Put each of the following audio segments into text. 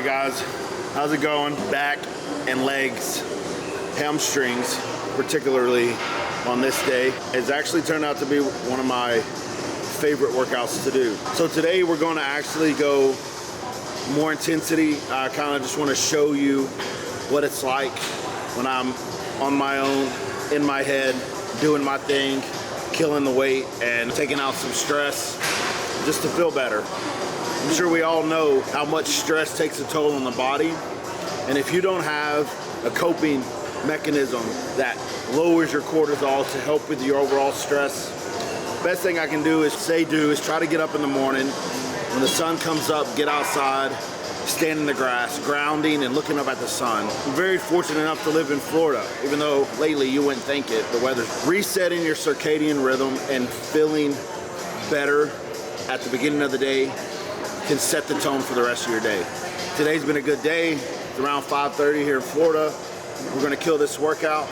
Alright guys, how's it going? Back and legs, hamstrings, particularly on this day, has actually turned out to be one of my favorite workouts to do. So today we're going to actually go more intensity. I kind of just want to show you what it's like when I'm on my own, in my head, doing my thing, killing the weight and taking out some stress just to feel better. I'm sure we all know how much stress takes a toll on the body, and if you don't have a coping mechanism that lowers your cortisol to help with your overall stress, best thing I can do is try to get up in the morning when the sun comes up, get outside, stand in the grass, grounding and looking up at the sun. I'm very fortunate enough to live in Florida, even though lately you wouldn't think it. The weather's resetting your circadian rhythm and feeling better at the beginning of the day can set the tone for the rest of your day. Today's been a good day. It's around 5:30 here in Florida. We're gonna kill this workout.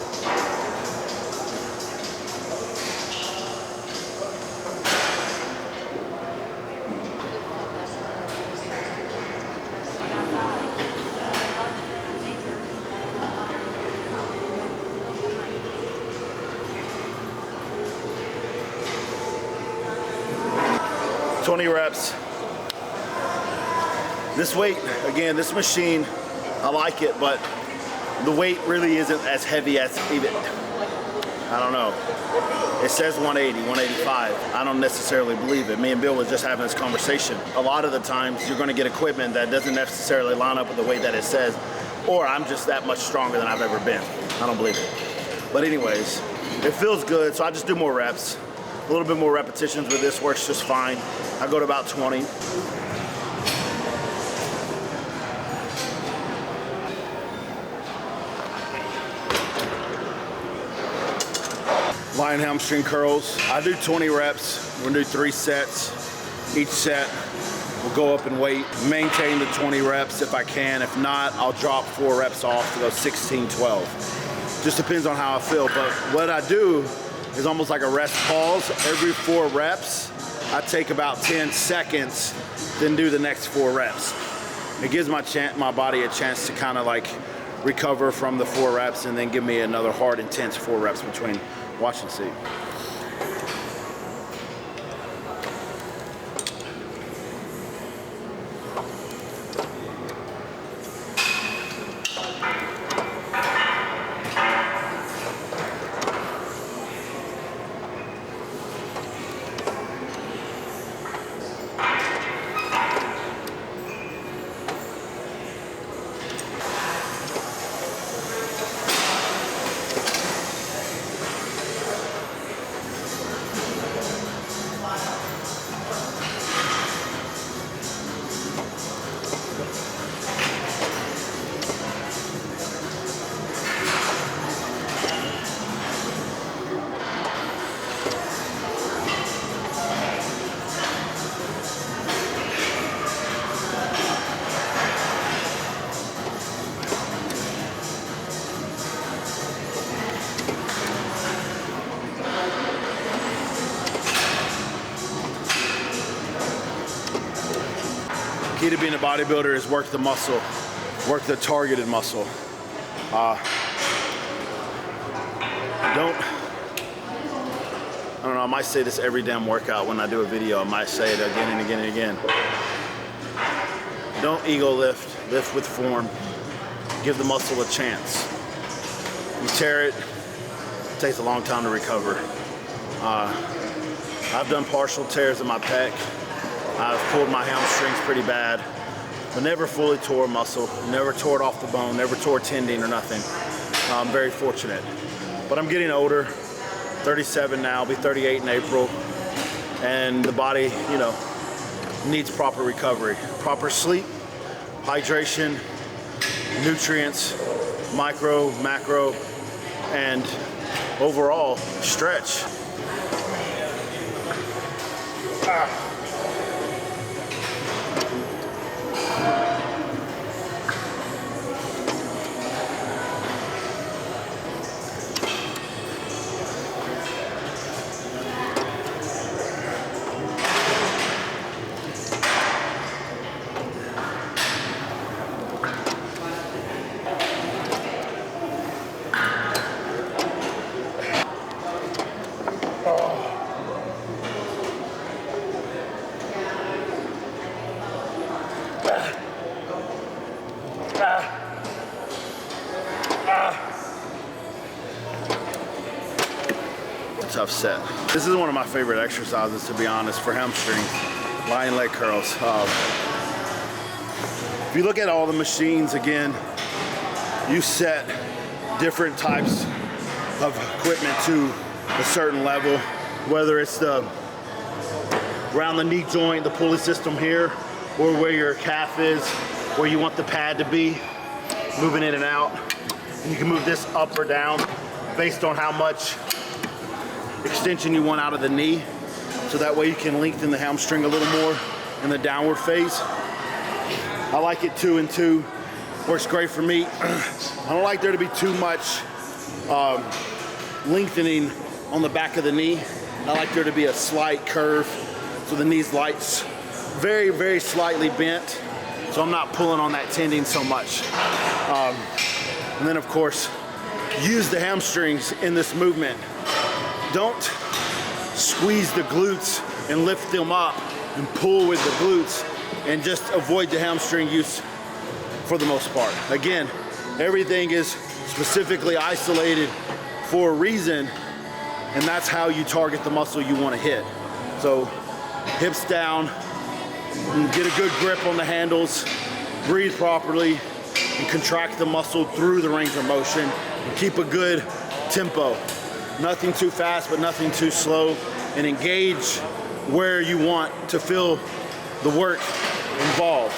Reps. This weight, again, this machine, I like it, but the weight really isn't as heavy as even, I don't know. It says 180, 185. I don't necessarily believe it. Me and Bill was just having this conversation. A lot of the times you're gonna get equipment that doesn't necessarily line up with the weight that it says, or I'm just that much stronger than I've ever been. I don't believe it. But anyways, it feels good, so I just do more reps. A little bit more repetitions with this works just fine. I go to about 20. Lying hamstring curls. I do 20 reps. We're gonna do 3 sets. Each set will go up in weight. Maintain the 20 reps if I can. If not, I'll drop 4 reps off to go 16, 12. Just depends on how I feel. But what I do is almost like a rest pause. Every 4 reps, I take about 10 seconds, then do the next 4 reps. It gives my body a chance to kind of like recover from the 4 reps and then give me another hard, intense 4 reps between. Watch and see. Key to being a bodybuilder is work the muscle, work the targeted muscle. I don't know, I might say this every damn workout when I do a video. I might say it again and again and again. Don't ego lift, lift with form. Give the muscle a chance. You tear it, it takes a long time to recover. I've done partial tears in my pec. I've pulled my hamstrings pretty bad, but never fully tore muscle, never tore it off the bone, never tore tendon or nothing. I'm very fortunate. But I'm getting older, 37 now, I'll be 38 in April, and the body, you know, needs proper recovery. Proper sleep, hydration, nutrients, micro, macro, and overall stretch. tough set. This is one of my favorite exercises, to be honest, for hamstrings, lying leg curls. If you look at all the machines, again, you set different types of equipment to a certain level, whether it's around the knee joint, the pulley system here, or where your calf is, where you want the pad to be, moving in and out. And you can move this up or down based on how much extension you want out of the knee. So that way you can lengthen the hamstring a little more in the downward phase. I like it 2 and 2. Works great for me. I don't like there to be too much lengthening on the back of the knee. I like there to be a slight curve so the knee's very, very slightly bent, so I'm not pulling on that tendon so much. And then, of course, use the hamstrings in this movement. Don't squeeze the glutes and lift them up and pull with the glutes, and just avoid the hamstring use for the most part. Again, everything is specifically isolated for a reason, and that's how you target the muscle you want to hit. So hips down, get a good grip on the handles, breathe properly, and contract the muscle through the range of motion, and keep a good tempo. Nothing too fast, but nothing too slow, and engage where you want to feel the work involved,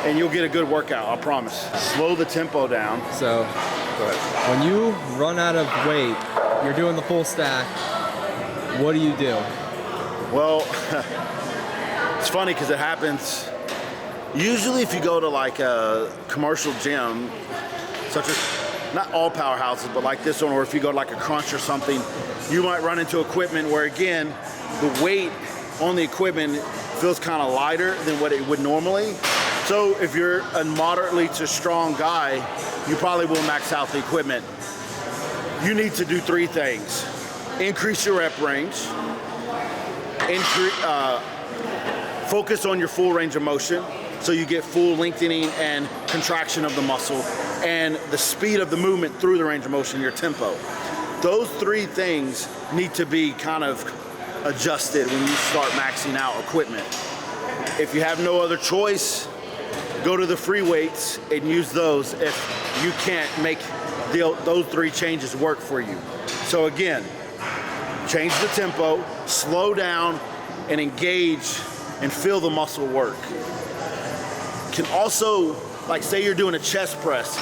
and you'll get a good workout, I promise. Slow the tempo down. So, go ahead. When you run out of weight, you're doing the full stack, what do you do? Well, it's funny because it happens, usually if you go to like a commercial gym, such as, not all powerhouses, but like this one, or if you go to like a Crunch or something, you might run into equipment where, again, the weight on the equipment feels kind of lighter than what it would normally. So if you're a moderately to strong guy, you probably will max out the equipment. You need to do 3 things. Increase your rep range, focus on your full range of motion, so you get full lengthening and contraction of the muscle, and the speed of the movement through the range of motion, your tempo. Those 3 things need to be kind of adjusted when you start maxing out equipment. If you have no other choice, go to the free weights and use those if you can't make those 3 changes work for you. So again, change the tempo, slow down, and engage and feel the muscle work. Can also, like say you're doing a chest press,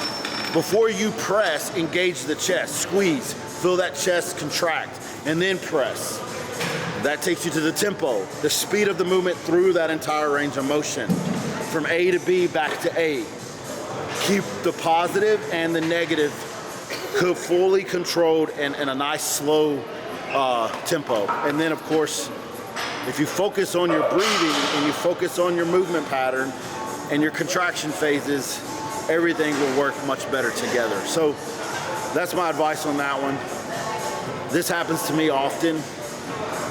before you press, engage the chest, squeeze, feel that chest contract, and then press. That takes you to the tempo, the speed of the movement through that entire range of motion, from A to B, back to A. Keep the positive and the negative fully controlled and a nice slow tempo. And then of course, if you focus on your breathing and you focus on your movement pattern and your contraction phases, everything will work much better together. So that's my advice on that one. This happens to me often,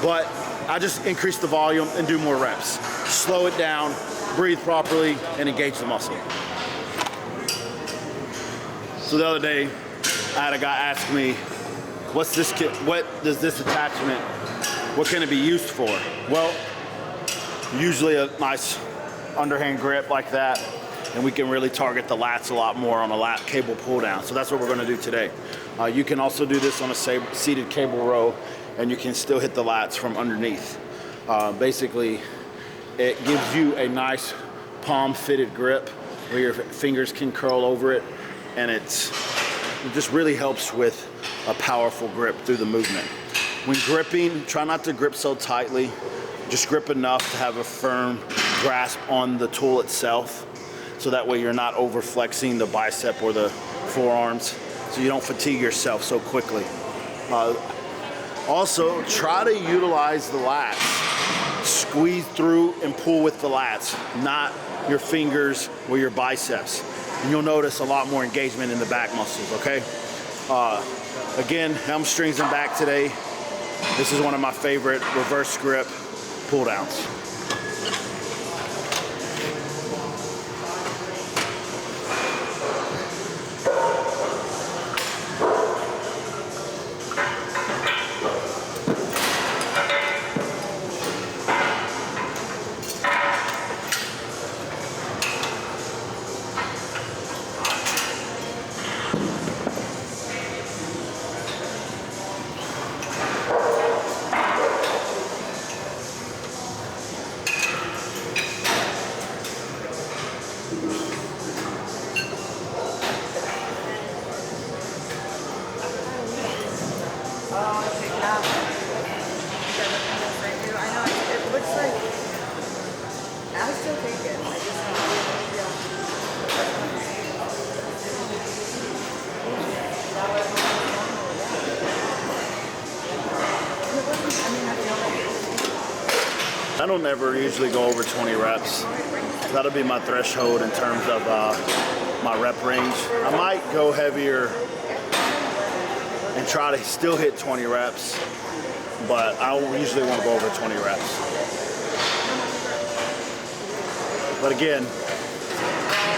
but I just increase the volume and do more reps. Slow it down, breathe properly, and engage the muscle. So the other day, I had a guy ask me, what does this attachment, what can it be used for? Well, usually a nice underhand grip like that, and we can really target the lats a lot more on a lat cable pull down. So that's what we're gonna do today. You can also do this on a seated cable row, and you can still hit the lats from underneath. Basically, it gives you a nice palm fitted grip where your fingers can curl over it, and it just really helps with a powerful grip through the movement. When gripping, try not to grip so tightly. Just grip enough to have a firm grasp on the tool itself, so that way you're not over flexing the bicep or the forearms, so you don't fatigue yourself so quickly. Also, try to utilize the lats. Squeeze through and pull with the lats, not your fingers or your biceps. And you'll notice a lot more engagement in the back muscles, okay? Again, hamstrings and back today. This is one of my favorite reverse grip pull downs. don't ever usually go over 20 reps. That'll be my threshold in terms of my rep range. I might go heavier and try to still hit 20 reps, but I don't usually want to go over 20 reps. But again,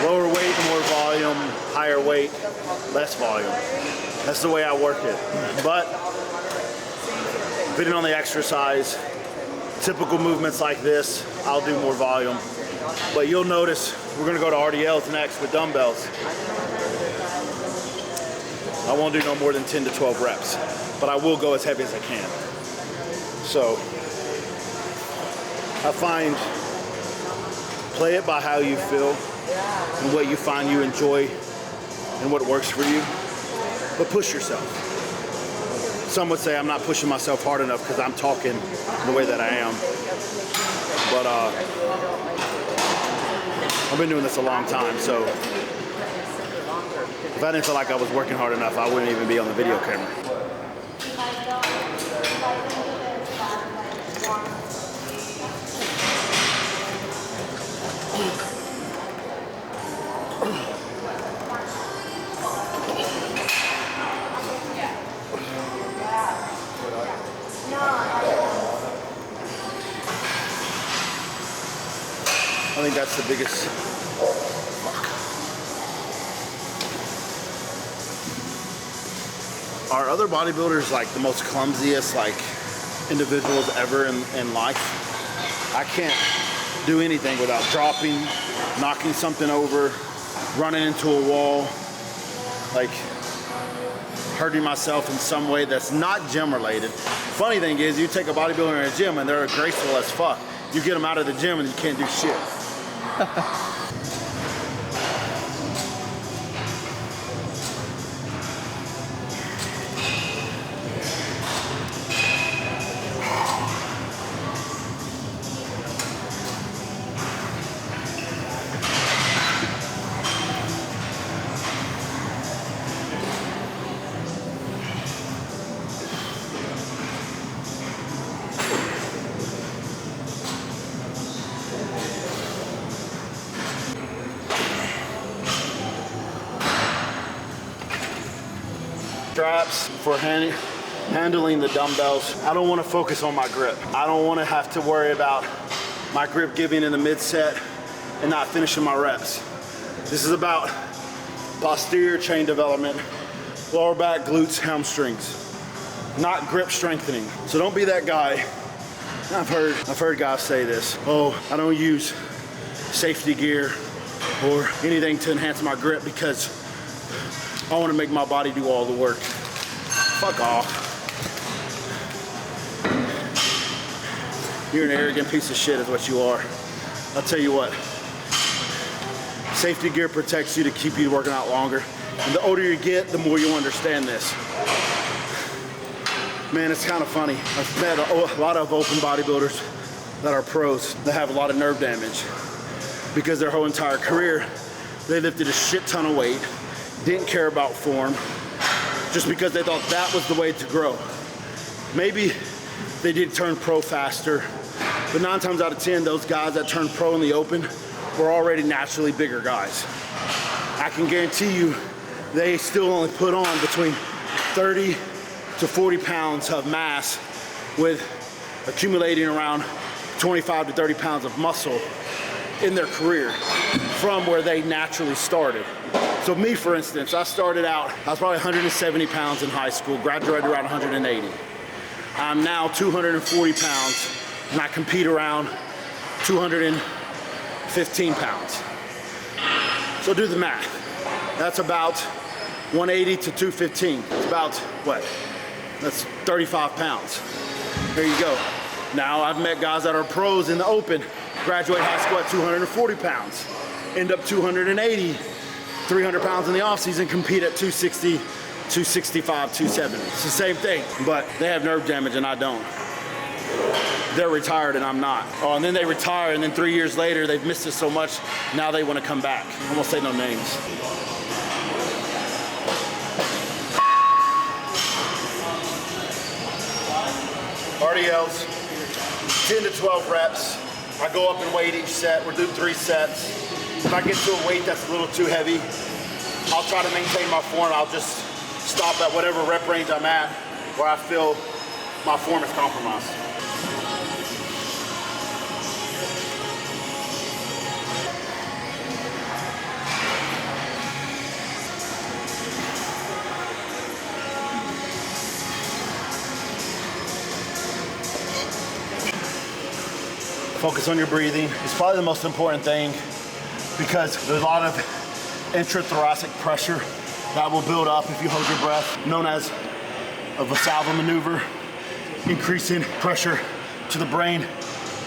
lower weight, more volume, higher weight, less volume. That's the way I work it. But depending on the exercise, typical movements like this, I'll do more volume. But you'll notice we're gonna go to RDLs next with dumbbells. I won't do no more than 10 to 12 reps, but I will go as heavy as I can. So I find, play it by how you feel and what you find you enjoy and what works for you, but push yourself. Some would say I'm not pushing myself hard enough because I'm talking the way that I am. But I've been doing this a long time, so if I didn't feel like I was working hard enough, I wouldn't even be on the video camera. I think that's the biggest. Are other bodybuilders like the most clumsiest like individuals ever in life? I can't do anything without dropping, knocking something over, running into a wall, like hurting myself in some way that's not gym related. Funny thing is, you take a bodybuilder in a gym and they're graceful as fuck. You get them out of the gym and you can't do shit. Straps for handling the dumbbells. I don't want to focus on my grip. I don't want to have to worry about my grip giving in the mid-set and not finishing my reps. This is about posterior chain development, lower back, glutes, hamstrings, not grip strengthening. So don't be that guy. I've heard guys say this. Oh, I don't use safety gear or anything to enhance my grip because I want to make my body do all the work. Fuck off. You're an arrogant piece of shit is what you are. I'll tell you what. Safety gear protects you to keep you working out longer. And the older you get, the more you understand this. Man, it's kind of funny. I've met a lot of open bodybuilders that are pros that have a lot of nerve damage because their whole entire career, they lifted a shit ton of weight, didn't care about form, just because they thought that was the way to grow. Maybe they did turn pro faster, but 9 times out of 10, those guys that turned pro in the open were already naturally bigger guys. I can guarantee you, they still only put on between 30 to 40 pounds of mass with accumulating around 25 to 30 pounds of muscle in their career from where they naturally started. So me, for instance, I started out, I was probably 170 pounds in high school, graduated around 180. I'm now 240 pounds, and I compete around 215 pounds. So do the math. That's about 180 to 215. It's about, what? That's 35 pounds. There you go. Now I've met guys that are pros in the open, graduate high school at 240 pounds, end up 280, 300 pounds in the off season, compete at 260, 265, 270. It's the same thing, but they have nerve damage and I don't. They're retired and I'm not. Oh, and then they retire and then 3 years later, they've missed it so much, now they want to come back. I won't say no names. RDLs, 10 to 12 reps. I go up in weight each set. We're doing 3 sets. If I get to a weight that's a little too heavy, I'll try to maintain my form. I'll just stop at whatever rep range I'm at where I feel my form is compromised. Focus on your breathing. It's probably the most important thing because there's a lot of intrathoracic pressure that will build up if you hold your breath, known as a Valsalva maneuver, increasing pressure to the brain,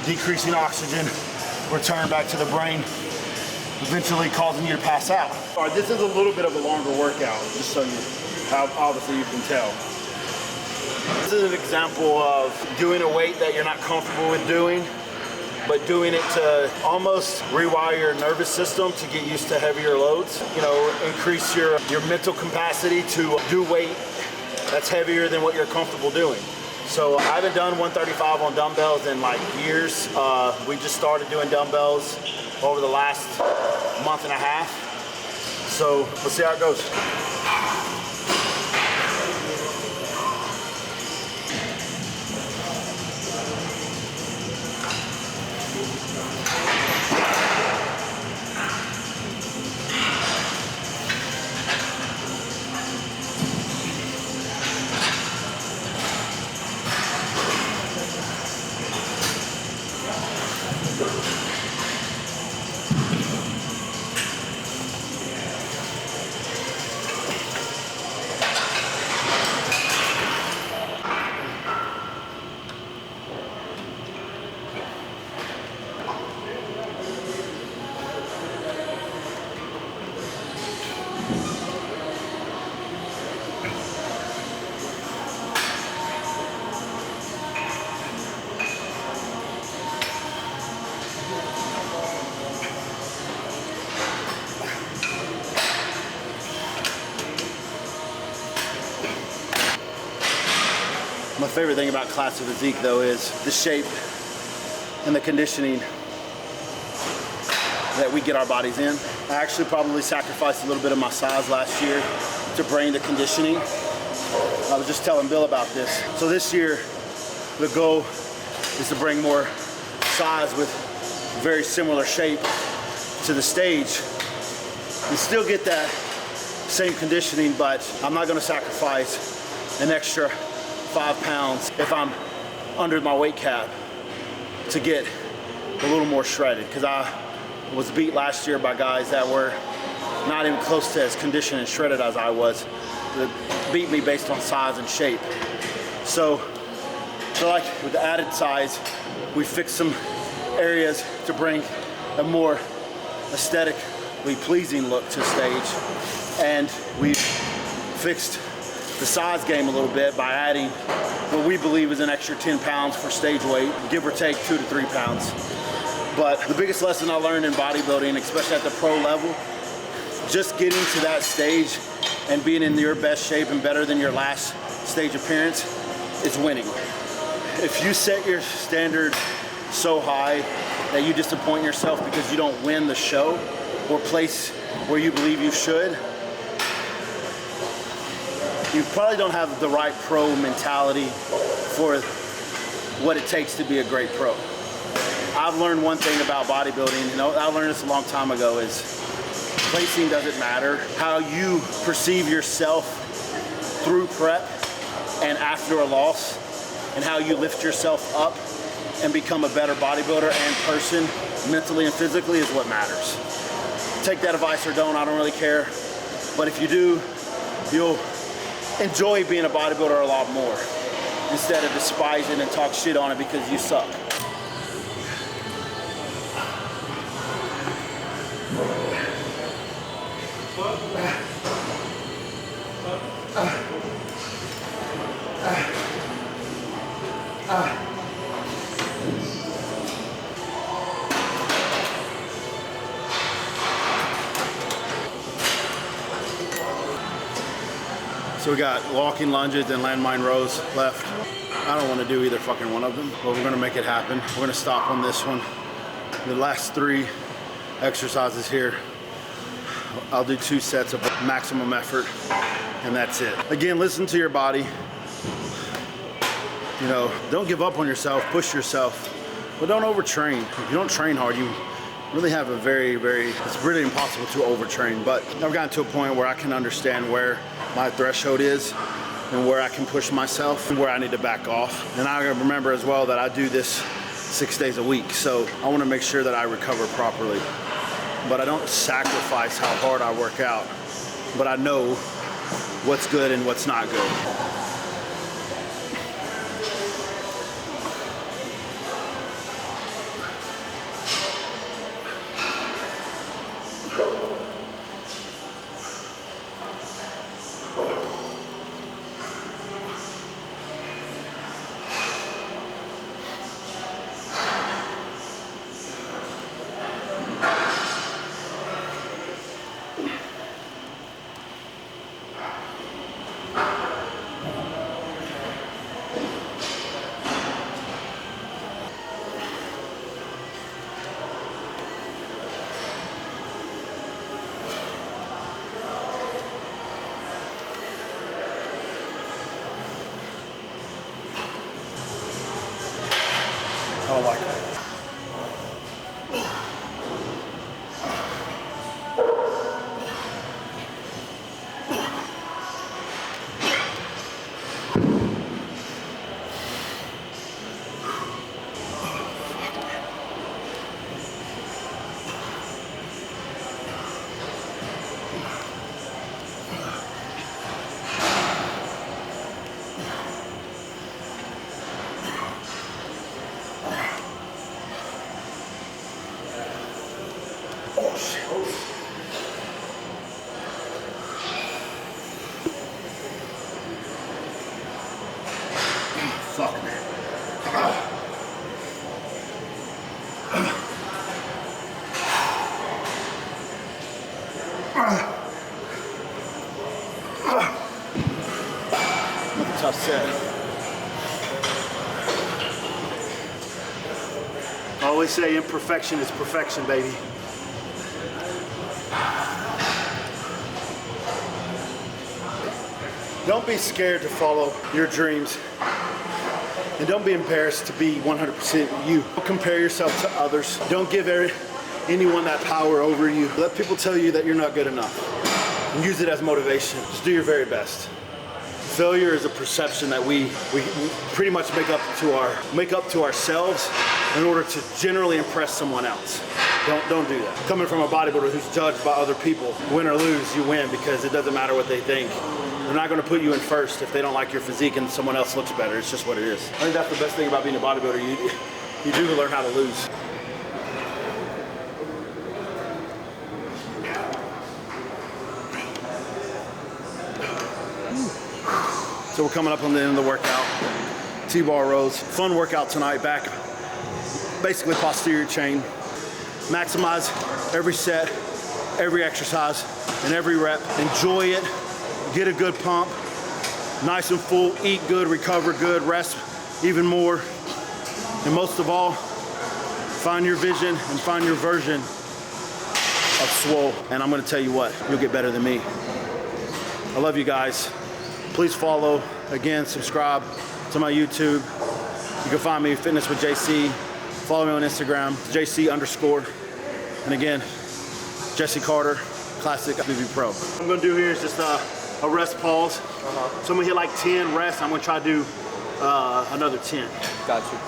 decreasing oxygen, return back to the brain, eventually causing you to pass out. All right, this is a little bit of a longer workout, just so obviously you can tell. This is an example of doing a weight that you're not comfortable with doing, but doing it to almost rewire your nervous system to get used to heavier loads. You know, increase your mental capacity to do weight that's heavier than what you're comfortable doing. So I haven't done 135 on dumbbells in like years. We just started doing dumbbells over the last month and a half. So let's see how it goes. My favorite thing about classic physique though is the shape and the conditioning that we get our bodies in. I actually probably sacrificed a little bit of my size last year to bring the conditioning. I was just telling Bill about this. So this year, the goal is to bring more size with very similar shape to the stage and still get that same conditioning, but I'm not gonna sacrifice an extra 5 pounds if I'm under my weight cap to get a little more shredded, because I was beat last year by guys that were not even close to as conditioned and shredded as I was. That beat me based on size and shape. So I feel like with the added size, we fixed some areas to bring a more aesthetically pleasing look to stage, and we fixed the size game a little bit by adding what we believe is an extra 10 pounds for stage weight, give or take 2 to 3 pounds. But the biggest lesson I learned in bodybuilding, especially at the pro level, just getting to that stage and being in your best shape and better than your last stage appearance is winning. If you set your standard so high that you disappoint yourself because you don't win the show or place where you believe you should, you probably don't have the right pro mentality for what it takes to be a great pro. I've learned one thing about bodybuilding, you know, I learned this a long time ago, is placing doesn't matter. How you perceive yourself through prep and after a loss, and how you lift yourself up and become a better bodybuilder and person, mentally and physically, is what matters. Take that advice or don't, I don't really care. But if you do, you'll enjoy being a bodybuilder a lot more, instead of despising and talk shit on it because you suck. So we got walking lunges and landmine rows left. I don't want to do either fucking one of them, but we're gonna make it happen. We're gonna stop on this one. The last 3 exercises here, I'll do 2 sets of maximum effort, and that's it. Again, listen to your body. You know, don't give up on yourself, push yourself, but don't overtrain. If you don't train hard, you really have a it's really impossible to overtrain. But I've gotten to a point where I can understand where my threshold is and where I can push myself and where I need to back off. And I remember as well that I do this 6 days a week, so I want to make sure that I recover properly. But I don't sacrifice how hard I work out, but I know what's good and what's not good. I don't like it. Fuck, man. Tough set. I always say imperfection is perfection, baby. Don't be scared to follow your dreams. And don't be embarrassed to be 100% you. Don't compare yourself to others. Don't give anyone that power over you. Let people tell you that you're not good enough. And use it as motivation. Just do your very best. Failure is a perception that we pretty much make up to ourselves in order to generally impress someone else. Don't do that. Coming from a bodybuilder who's judged by other people, win or lose, you win because it doesn't matter what they think. They're not going to put you in first if they don't like your physique and someone else looks better. It's just what it is. I think that's the best thing about being a bodybuilder. You do learn how to lose. So we're coming up on the end of the workout. T-bar rows. Fun workout tonight. Back, basically posterior chain. Maximize every set, every exercise, and every rep. Enjoy it. Get a good pump, nice and full, eat good, recover good, rest even more. And most of all, find your vision and find your version of swole. And I'm gonna tell you what, you'll get better than me. I love you guys. Please follow, again, subscribe to my YouTube. You can find me, Fitness with JC. Follow me on Instagram, JC_. And again, Jesse Carter, Classic BB Pro. What I'm gonna do here is just a rest pause. So I'm gonna hit like 10 rests. I'm gonna try to do another 10. Got you.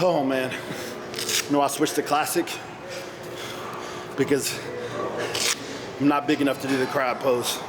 Oh man. I switched to classic because I'm not big enough to do the crab pose.